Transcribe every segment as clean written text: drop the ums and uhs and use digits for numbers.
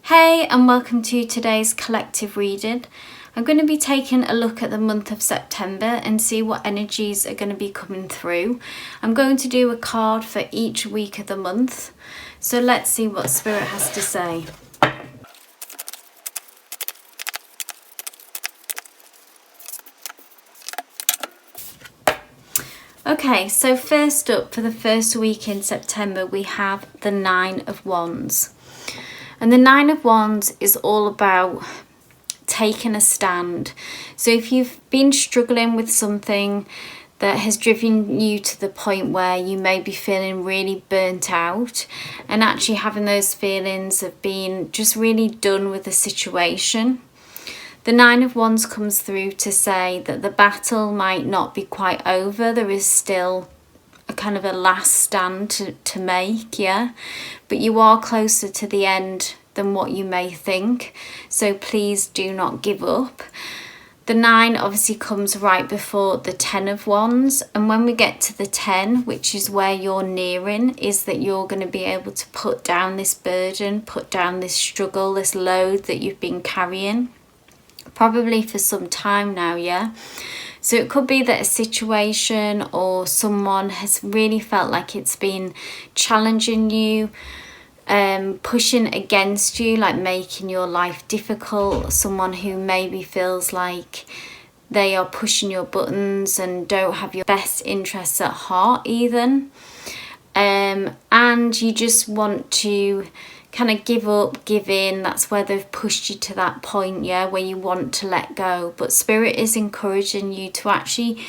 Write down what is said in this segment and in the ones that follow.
Hey, and welcome to today's collective reading. I'm going to be taking a look at the month of September and see what energies are going to be coming through. I'm going to do a card for each week of the month. So let's see what Spirit has to say. Okay, so first up for the first week in September, we have the Nine of Wands. And the Nine of Wands is all about taking a stand. So if you've been struggling with something that has driven you to the point where you may be feeling really burnt out and actually having those feelings of being just really done with the situation, the Nine of Wands comes through to say that the battle might not be quite over. There is still a kind of a last stand to make, yeah, but you are closer to the end than what you may think, so please do not give up. The 9 obviously comes right before the 10 of Wands, and when we get to the 10, which is where you're nearing, is that you're going to be able to put down this burden, put down this struggle, this load that you've been carrying probably for some time now, yeah. So it could be that a situation or someone has really felt like it's been challenging you, pushing against you, like making your life difficult. Someone who maybe feels like they are pushing your buttons and don't have your best interests at heart even. And you just want to kind of give up, give in. That's where they've pushed you to that point, yeah, where you want to let go. But Spirit is encouraging you to actually,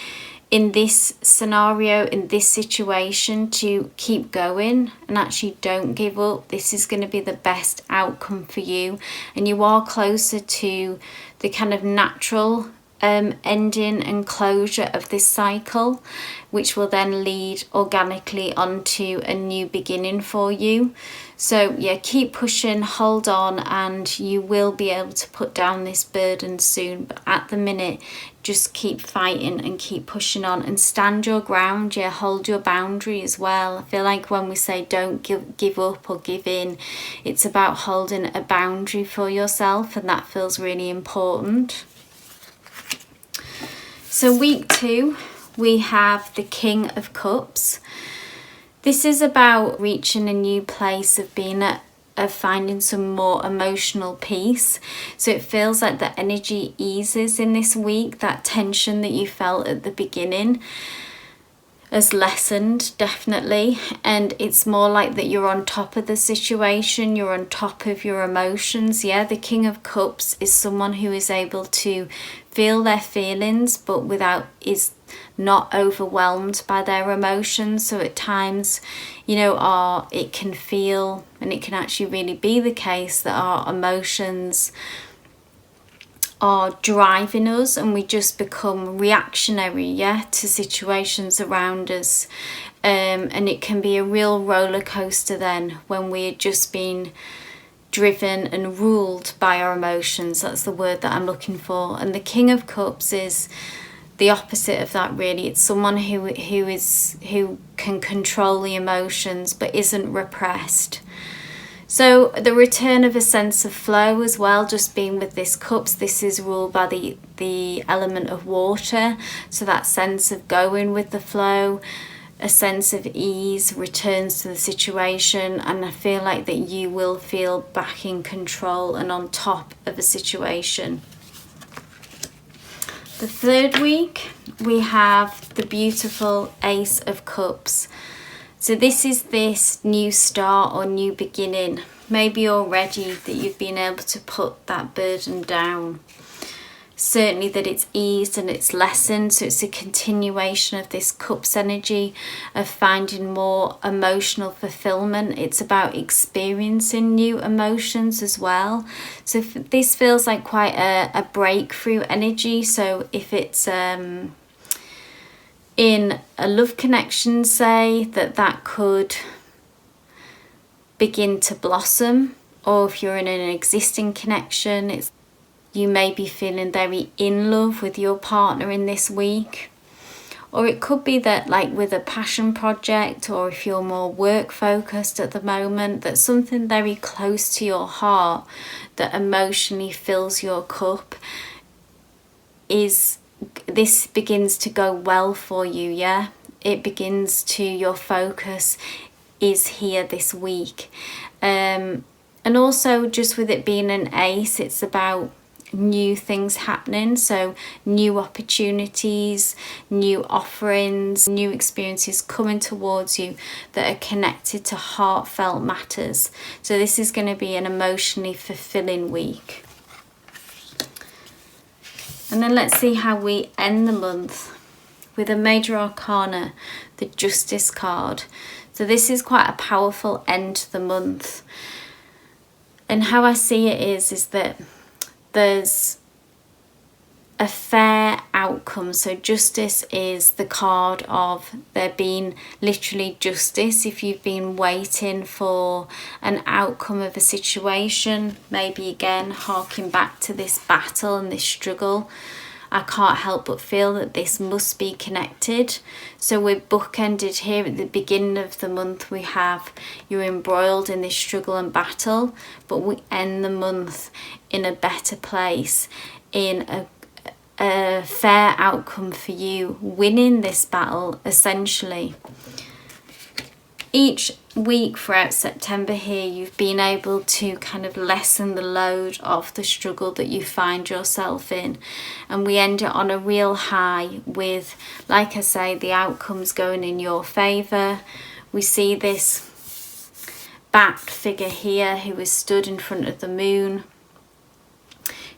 in this scenario, in this situation, to keep going and actually don't give up. This is going to be the best outcome for you, and you are closer to the kind of natural ending and closure of this cycle, which will then lead organically onto a new beginning for you. So yeah, keep pushing, hold on, and you will be able to put down this burden soon. But at the minute, just keep fighting and keep pushing on and stand your ground. Yeah, hold your boundary as well. I feel like when we say don't give up or give in, it's about holding a boundary for yourself, and that feels really important. So week 2, we have the King of Cups. This is about reaching a new place of being of finding some more emotional peace. So it feels like the energy eases in this week. That tension that you felt at the beginning has lessened, definitely, and it's more like that you're on top of the situation, you're on top of your emotions. Yeah, the King of Cups is someone who is able to feel their feelings but is not overwhelmed by their emotions. So at times, you know, it can feel, and it can actually really be the case, that our emotions are driving us and we just become reactionary, yeah, to situations around us, and it can be a real roller coaster then when we're just being driven and ruled by our emotions. That's the word that I'm looking for. And the King of Cups is the opposite of that, really. It's someone who can control the emotions but isn't repressed. So the return of a sense of flow as well, just being with this cups, this is ruled by the element of water. So that sense of going with the flow, a sense of ease returns to the situation, and I feel like that you will feel back in control and on top of a situation. The third week, we have the beautiful Ace of Cups. So this is this new start or new beginning. Maybe already that you've been able to put that burden down. Certainly that it's eased and it's lessened. So it's a continuation of this Cups energy of finding more emotional fulfillment. It's about experiencing new emotions as well. So this feels like quite a breakthrough energy. So if it's in a love connection, say, that could begin to blossom, or if you're in an existing connection, you may be feeling very in love with your partner in this week, Or it could be that, like with a passion project, or if you're more work focused at the moment, that something very close to your heart that emotionally fills your cup this begins to go well for you. Yeah, it begins to, your focus is here this week. And also, just with it being an ace, it's about new things happening, so new opportunities, new offerings, new experiences coming towards you that are connected to heartfelt matters. So this is going to be an emotionally fulfilling week. And then let's see how we end the month with a major arcana, the Justice card. So this is quite a powerful end to the month. And how I see it is that there's a fair outcome. So justice is the card of there being literally justice. If you've been waiting for an outcome of a situation, maybe again harking back to this battle and this struggle, I can't help but feel that this must be connected. So we're bookended here at the beginning of the month. We have you're embroiled in this struggle and battle, but we end the month in a better place, in a fair outcome for you, winning this battle essentially. Each week throughout September here, you've been able to kind of lessen the load of the struggle that you find yourself in. And we end it on a real high with, like I say, the outcomes going in your favour. We see this bat figure here who is stood in front of the moon,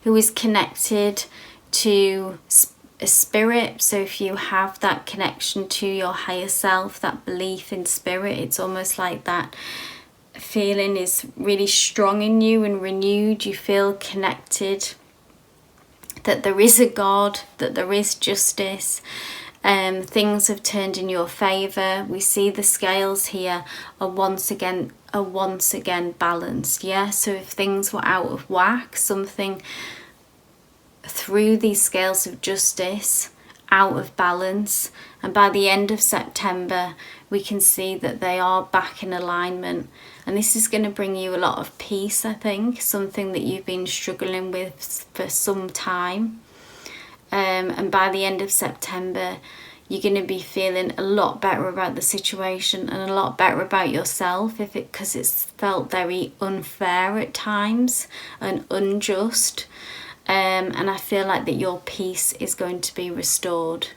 who is connected to a spirit. So if you have that connection to your higher self, that belief in spirit, it's almost like that feeling is really strong in you and renewed. You feel connected, that there is a God, that there is justice. Things have turned in your favour. We see the scales here are once again balanced. Yeah, so if things were out of whack, something through these scales of justice out of balance, and by the end of September we can see that they are back in alignment. And this is going to bring you a lot of peace, I think, something that you've been struggling with for some time. And by the end of September you're going to be feeling a lot better about the situation and a lot better about yourself, because it's felt very unfair at times and unjust. And I feel like that your peace is going to be restored.